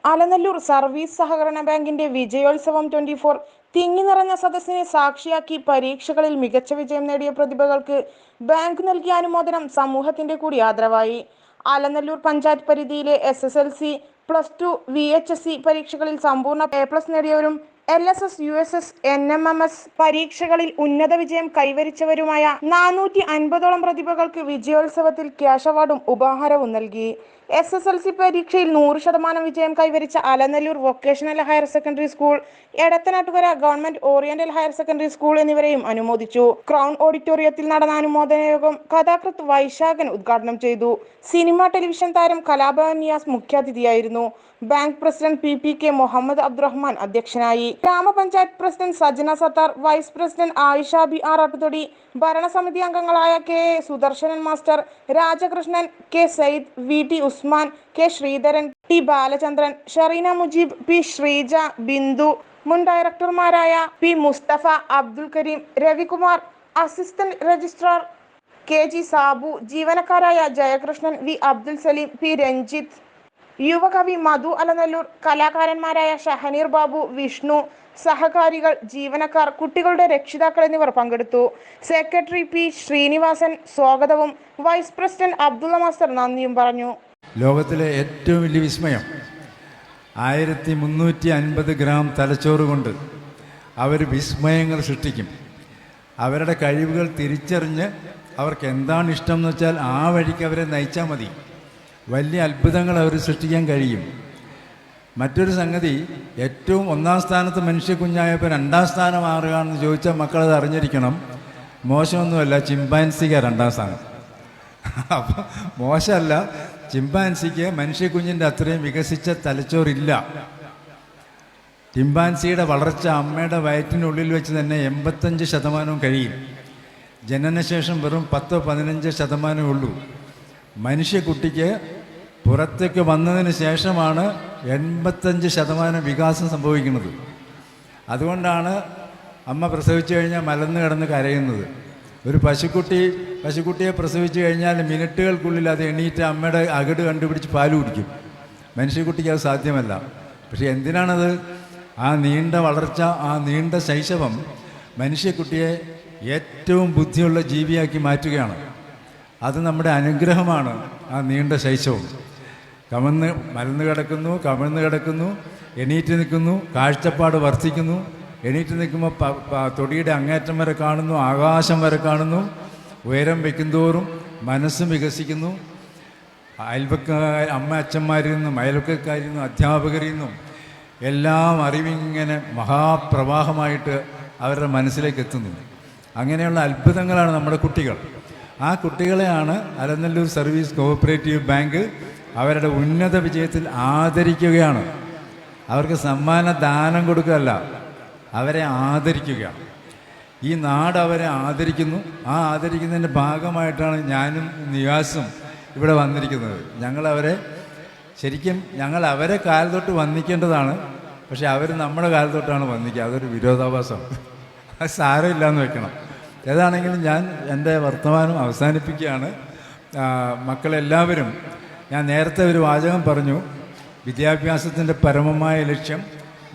Alanallur service സഹകരണ ബാങ്കിന്റെ വിജയോത്സവം 24 തിങ്ങി നിറഞ്ഞ സദസ്സിനെ സാക്ഷിയാക്കി പരീക്ഷകളിൽ മികച്ച വിജയം നേടിയ പ്രതിഭകൾക്ക് ബാങ്ക് നൽകിയ അനുമോദനം സമൂഹത്തിന്റെ കൂടി ആദരവായി. അലനല്ലൂർ പഞ്ചായത്ത് പരിധിയിലെ SSLC, +2, VHSC പരീക്ഷകളിൽ സമ്പൂർണ്ണ A+ നേടിയവരും LSS, USS, NMMS പരീക്ഷകളിൽ ഉന്നത വിജയം കൈവരിച്ചവരുമായ 450ഓളം പ്രതിഭകൾക്ക് വിജയോത്സവത്തിൽ ക്യാഷ് അവാർഡും ഉപഹാരവും നൽകി. SSLC പരീക്ഷയിൽ 100% വിജയം കൈവരിച്ച Alanallur vocational higher secondary school, Edathanattukara government oriental higher secondary school എന്നിവരെയും അനുമോദിച്ചു. ക്രൗൺ ഓഡിറ്റോറിയത്തിൽ നടന്ന അനുമോദന യോഗം കഥാകൃത്ത് വൈശാഖൻ ഉദ്ഘാടനം ചെയ്തു. സിനിമ ടെലിവിഷൻ താരം കലാഭവൻ നിയാസ് മുഖ്യാതിഥിയായിരുന്നു. Bank president PPK Muhammad Abdurahman അധ്യക്ഷനായി. ഗ്രാമപഞ്ചായത്ത് president Sajana Sathar, vice president Ayisha B Arattuthodi, ഭരണസമിതി അംഗങ്ങളായ KA Sudarsanan master, Rajakrishnan, K Sayyid, VT Usman, K Sreedharan, T Balachandran, Shareena Mujeeb, P Sreeja, Bindu, മുൻ ഡയറക്ടർമാരായ P Musthafa, Abdul Kareem, Ravikumar, assistant registrar KG Sabu, ജീവനക്കാരായ ജയകൃഷ്ണൻ, V അബ്ദുൽ സലീം, P രഞ്ജിത്ത്, യുവകവി മധു അലനല്ലൂർ, കലാകാരന്മാരായ ഷഹനീർ ബാബു, വിഷ്ണു, സഹകാരികൾ, ജീവനക്കാർ, കുട്ടികളുടെ രക്ഷിതാക്കൾ എന്നിവർ പങ്കെടുത്തു. സെക്രട്ടറി P ശ്രീനിവാസൻ സ്വാഗതവും വൈസ് പ്രസിഡന്റ് അബ്ദുള്ള മാസ്റ്റർ നന്ദിയും പറഞ്ഞു. ലോകത്തിലെ ഏറ്റവും വലിയ വിസ്മയം 1350 ഗ്രാം തലച്ചോറ് കൊണ്ട് അവർ വിസ്മയങ്ങൾ സൃഷ്ടിക്കും. അവരുടെ കഴിവുകൾ തിരിച്ചറിഞ്ഞ് അവർക്ക് എന്താണ് ഇഷ്ടം എന്ന് വെച്ചാൽ ആ വഴിക്ക് അവരെ നയിച്ചാൽ മതി. വലിയ അത്ഭുതങ്ങൾ അവർ സൃഷ്ടിക്കാൻ കഴിയും. മറ്റൊരു സംഗതി, ഏറ്റവും 1-ാം സ്ഥാനത്ത് മനുഷ്യ കുഞ്ഞായപ്പോൾ 2-ാം സ്ഥാനം ആറുകയാണെന്ന് ചോദിച്ചാൽ മക്കളത് അറിഞ്ഞിരിക്കണം. മോശമൊന്നുമല്ല, ചിമ്പാൻസിക്ക് 2-ാം സ്ഥാനം. അപ്പം മോശമല്ല, ചിമ്പാൻസിക്ക് മനുഷ്യ കുഞ്ഞിൻ്റെ അത്രയും വികസിച്ച തലച്ചോറില്ല. ചിമ്പാൻസിയുടെ വളർച്ച അമ്മയുടെ വയറ്റിനുള്ളിൽ വെച്ച് തന്നെ 85% കഴിയും. ജനനശേഷം വെറും 10-15% ഉള്ളൂ. മനുഷ്യക്കുട്ടിക്ക് പുറത്തേക്ക് വന്നതിന് ശേഷമാണ് 85% വികാസം സംഭവിക്കുന്നത്. അതുകൊണ്ടാണ് അമ്മ പ്രസവിച്ചു കഴിഞ്ഞാൽ മലന്ന് കിടന്ന് കരയുന്നത്. ഒരു പശുക്കുട്ടിയെ പ്രസവിച്ചു കഴിഞ്ഞാൽ മിനിറ്റുകൾക്കുള്ളിൽ അത് എണീറ്റ് അമ്മയുടെ അകിട് കണ്ടുപിടിച്ച് പാല് കുടിക്കും. മനുഷ്യക്കുട്ടിക്ക് അത് സാധ്യമല്ല. പക്ഷേ എന്തിനാണത്? ആ നീണ്ട വളർച്ച, ആ നീണ്ട ശൈശവം മനുഷ്യക്കുട്ടിയെ ഏറ്റവും ബുദ്ധിയുള്ള ജീവിയാക്കി മാറ്റുകയാണ്. അത് നമ്മുടെ അനുഗ്രഹമാണ്. ആ നീണ്ട ശൈശവം മലന്ന് കിടക്കുന്നു, എണീറ്റ് നിൽക്കുന്നു, കാഴ്ചപ്പാട് വർദ്ധിക്കുന്നു. എണീറ്റ് നിൽക്കുമ്പോൾ തൊടിയുടെ അങ്ങേറ്റം വരെ കാണുന്നു, ആകാശം വരെ കാണുന്നു. ഉയരം വയ്ക്കുന്തോറും മനസ്സും വികസിക്കുന്നു. അമ്മ അച്ഛന്മാരിൽ നിന്നും, അയൽവക്കക്കാരിൽ നിന്നും, അധ്യാപകരിൽ നിന്നും എല്ലാം അറിവിങ്ങനെ മഹാപ്രവാഹമായിട്ട് അവരുടെ മനസ്സിലേക്ക് എത്തുന്നു. അങ്ങനെയുള്ള അത്ഭുതങ്ങളാണ് നമ്മുടെ കുട്ടികൾ. ആ കുട്ടികളെയാണ് അലനല്ലൂർ സർവീസ് കോഓപ്പറേറ്റീവ് ബാങ്ക് അവരുടെ ഉന്നത വിജയത്തിൽ ആദരിക്കുകയാണ്. അവർക്ക് സമ്മാന ദാനം കൊടുക്കുകയല്ല, അവരെ ആദരിക്കുകയാണ്. ഈ നാട് അവരെ ആദരിക്കുന്നു. ആ ആദരിക്കുന്നതിൻ്റെ ഭാഗമായിട്ടാണ് ഞാനും നിവാസും ഇവിടെ വന്നിരിക്കുന്നത്. ഞങ്ങൾ അവരെ കാലത്തൊട്ട് വന്ദിക്കേണ്ടതാണ്. പക്ഷെ അവർ നമ്മുടെ കാലത്തൊട്ടാണ് വന്ദിക്കുക. അതൊരു വിരോധാഭാസം. അത് സാരമില്ലാന്ന് വെക്കണം. ഏതാണെങ്കിലും ഞാൻ എൻ്റെ വർത്തമാനം അവസാനിപ്പിക്കുകയാണ്. മക്കളെല്ലാവരും, ഞാൻ നേരത്തെ ഒരു വാചകം പറഞ്ഞു, വിദ്യാഭ്യാസത്തിൻ്റെ പരമമായ ലക്ഷ്യം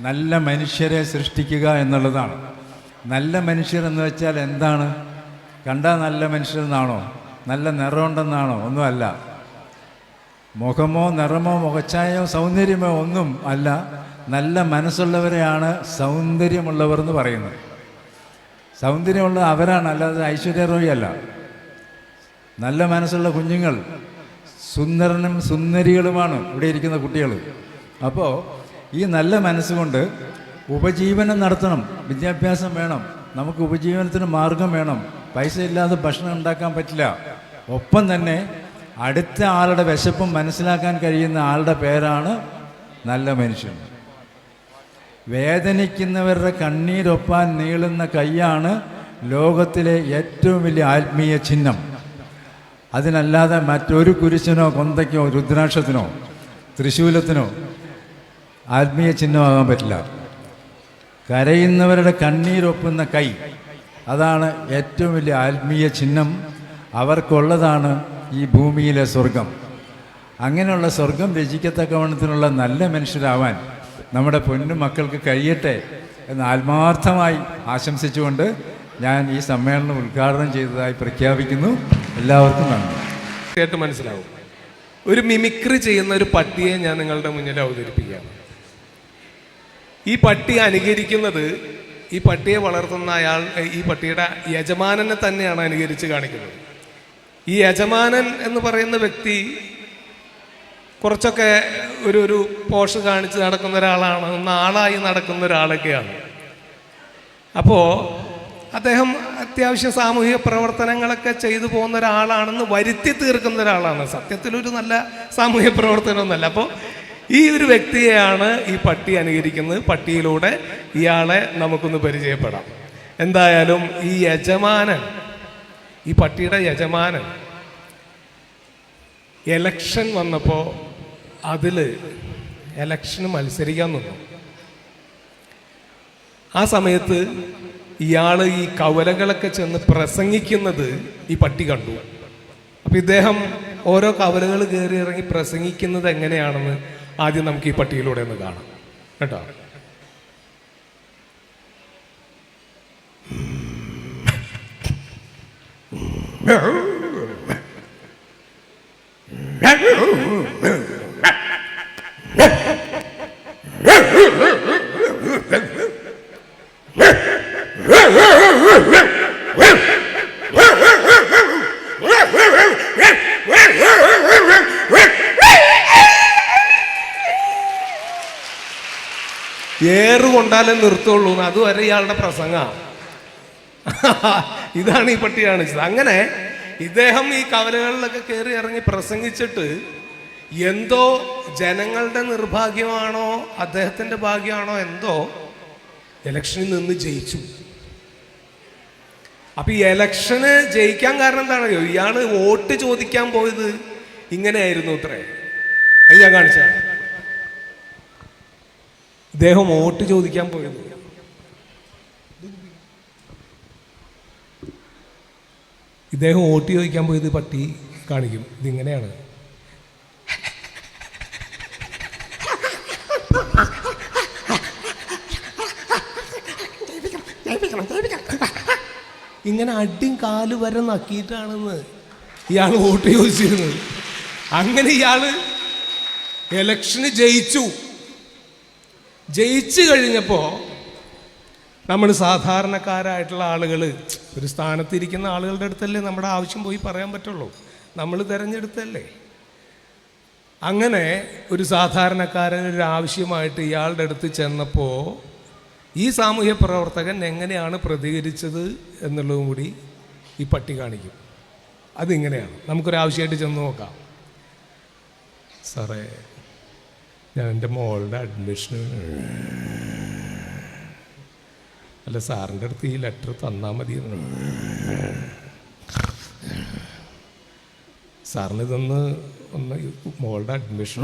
നല്ല മനുഷ്യരെ സൃഷ്ടിക്കുക എന്നുള്ളതാണ്. നല്ല മനുഷ്യർ എന്ന് വെച്ചാൽ എന്താണ്? കണ്ടാൽ നല്ല മനുഷ്യരെന്നാണോ? നല്ല നിറമുണ്ടെന്നാണോ? ഒന്നുമല്ല. മുഖമോ നിറമോ മുഖച്ഛായയോ സൗന്ദര്യമോ ഒന്നും അല്ല. നല്ല മനസ്സുള്ളവരെയാണ് സൗന്ദര്യമുള്ളവർ എന്ന് പറയുന്നത്. സൗന്ദര്യമുള്ള അവരാണ്, അല്ലാതെ ഐശ്വര്യ റോയി അല്ല. നല്ല മനസ്സുള്ള കുഞ്ഞുങ്ങൾ സുന്ദരനും സുന്ദരികളുമാണ് ഇവിടെ ഇരിക്കുന്ന കുട്ടികൾ. അപ്പോൾ ഈ നല്ല മനസ്സുകൊണ്ട് ഉപജീവനം നടത്തണം. വിദ്യാഭ്യാസം വേണം, നമുക്ക് ഉപജീവനത്തിന് മാർഗം വേണം. പൈസ ഇല്ലാതെ ഭക്ഷണം ഉണ്ടാക്കാൻ പറ്റില്ല. ഒപ്പം തന്നെ അടുത്ത ആളുടെ വിശപ്പും മനസ്സിലാക്കാൻ കഴിയുന്ന ആളുടെ പേരാണ് നല്ല മനുഷ്യൻ. വേദനിക്കുന്നവരുടെ കണ്ണീരൊപ്പാൻ നീളുന്ന കൈയാണ് ലോകത്തിലെ ഏറ്റവും വലിയ ആത്മീയ ചിഹ്നം. അതിനല്ലാതെ മറ്റൊരു കുരിശിനോ കൊന്തയ്ക്കോ രുദ്രാക്ഷത്തിനോ ത്രിശൂലത്തിനോ ആത്മീയ ചിഹ്നമാകാൻ പറ്റില്ല. കരയുന്നവരുടെ കണ്ണീരൊപ്പുന്ന കൈ, അതാണ് ഏറ്റവും വലിയ ആത്മീയ ചിഹ്നം. അവർക്കുള്ളതാണ് ഈ ഭൂമിയിലെ സ്വർഗം. അങ്ങനെയുള്ള സ്വർഗം രചിക്കത്തക്കവണ്ണത്തിനുള്ള നല്ല മനുഷ്യരാവാൻ നമ്മുടെ പൊന്നു മക്കൾക്ക് കഴിയട്ടെ എന്ന് ആത്മാർത്ഥമായി ആശംസിച്ചുകൊണ്ട് ഞാൻ ഈ സമ്മേളനം ഉദ്ഘാടനം ചെയ്തതായി പ്രഖ്യാപിക്കുന്നു. എല്ലാവർക്കും നന്ദി. കേട്ട് മനസ്സിലാവും. ഒരു മിമിക്രി ചെയ്യുന്ന ഒരു പട്ടിയെ ഞാൻ നിങ്ങളുടെ മുന്നിൽ അവതരിപ്പിക്കുകയാണ്. ഈ പട്ടി അനുകരിക്കുന്നത്, ഈ പട്ടിയെ വളർത്തുന്ന അയാൾ, ഈ പട്ടിയുടെ യജമാനനെ തന്നെയാണ് അനുകരിച്ച് കാണിക്കുന്നത്. ഈ യജമാനൻ എന്ന് പറയുന്ന വ്യക്തി കുറച്ചൊക്കെ ഒരു പോഷ് കാണിച്ച് നടക്കുന്ന ഒരാളാണ്, ആളായി നടക്കുന്ന ഒരാളൊക്കെയാണ്. അപ്പോൾ അദ്ദേഹം അത്യാവശ്യം സാമൂഹിക പ്രവർത്തനങ്ങളൊക്കെ ചെയ്തു പോകുന്ന ഒരാളാണെന്ന് വരുത്തി തീർക്കുന്ന ഒരാളാണ്. സത്യത്തിലൊരു നല്ല സാമൂഹിക പ്രവർത്തനമൊന്നുമല്ല. അപ്പോൾ ഈ ഒരു വ്യക്തിയെയാണ് ഈ പട്ടി അനുകരിക്കുന്നത്. പട്ടിയിലൂടെ ഇയാളെ നമുക്കൊന്ന് പരിചയപ്പെടാം. എന്തായാലും ഈ യജമാനൻ, ഈ പട്ടിയുടെ യജമാനൻ എലക്ഷൻ വന്നപ്പോൾ എലക്ഷന് മത്സരിക്കാൻ നിന്നു. ആ സമയത്ത് ഇയാൾ ഈ കവലകളൊക്കെ ചെന്ന് പ്രസംഗിക്കുന്നത് ഈ പട്ടി കണ്ടു. അപ്പം ഇദ്ദേഹം ഓരോ കവലകൾ കയറി ഇറങ്ങി പ്രസംഗിക്കുന്നത് എങ്ങനെയാണെന്ന് ആദ്യം നമുക്ക് ഈ പട്ടിയിലൂടെ ഒന്ന് കാണാം കേട്ടോ. ഏറുകൊണ്ടാലേ നിർത്തുള്ളൂ, അതുവരെ ഇയാളുടെ പ്രസംഗമാണ്. ഇതാണ് ഈ പട്ടി കാണിച്ചത്. അങ്ങനെ ഇദ്ദേഹം ഈ കവലകളിലൊക്കെ കയറി ഇറങ്ങി പ്രസംഗിച്ചിട്ട് എന്തോ ജനങ്ങളുടെ നിർഭാഗ്യമാണോ അദ്ദേഹത്തിന്റെ ഭാഗ്യമാണോ എന്തോ ഇലക്ഷനിൽ നിന്ന് ജയിച്ചു. അപ്പൊ ഈ ഇലക്ഷന് ജയിക്കാൻ കാരണം എന്താണെന്നറിയോ? ഇയാള് വോട്ട് ചോദിക്കാൻ പോയത് ഇങ്ങനെയായിരുന്നു അത്രേ. അത് ഞാൻ കാണിച്ച ഇദ്ദേഹം വോട്ട് ചോദിക്കാൻ പോയത് പട്ടി കാണിക്കും. ഇതിങ്ങനെയാണ്. ഇങ്ങനെ അടിയും കാല് വരെ നക്കിയിട്ടാണെന്ന് ഇയാൾ വോട്ട് ചോദിച്ചിരുന്നത്. അങ്ങനെ ഇയാള് ഇലക്ഷന് ജയിച്ചു കഴിഞ്ഞപ്പോൾ നമ്മൾ സാധാരണക്കാരായിട്ടുള്ള ആളുകൾ, ഒരു സ്ഥാനത്തിരിക്കുന്ന ആളുകളുടെ അടുത്തല്ലേ നമ്മുടെ ആവശ്യം പോയി പറയാൻ പറ്റുള്ളൂ, നമ്മൾ തിരഞ്ഞെടുത്തല്ലേ. അങ്ങനെ ഒരു സാധാരണക്കാരൻ ഒരു ആവശ്യമായിട്ട് ഇയാളുടെ അടുത്ത് ചെന്നപ്പോൾ ഈ സാമൂഹ്യ പ്രവർത്തകൻ എങ്ങനെയാണ് പ്രതികരിച്ചത് എന്നുള്ളതും കൂടി ഈ പട്ടി കാണിക്കും. അതിങ്ങനെയാണ്. നമുക്കൊരാവശ്യമായിട്ട് ചെന്ന് നോക്കാം. സാറേ, ഞാൻ എൻ്റെ മോളുടെ അഡ്മിഷന്, അല്ല സാറിൻ്റെ അടുത്ത് ഈ ലെറ്റർ തന്നാൽ മതി. സാറിന് ഇതൊന്ന് മോളുടെ അഡ്മിഷൻ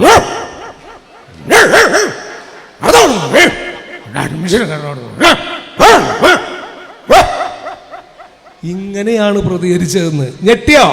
ഇങ്ങനെയാണ് പ്രതികരിച്ചതെന്ന്. ഞെട്ടിയോ?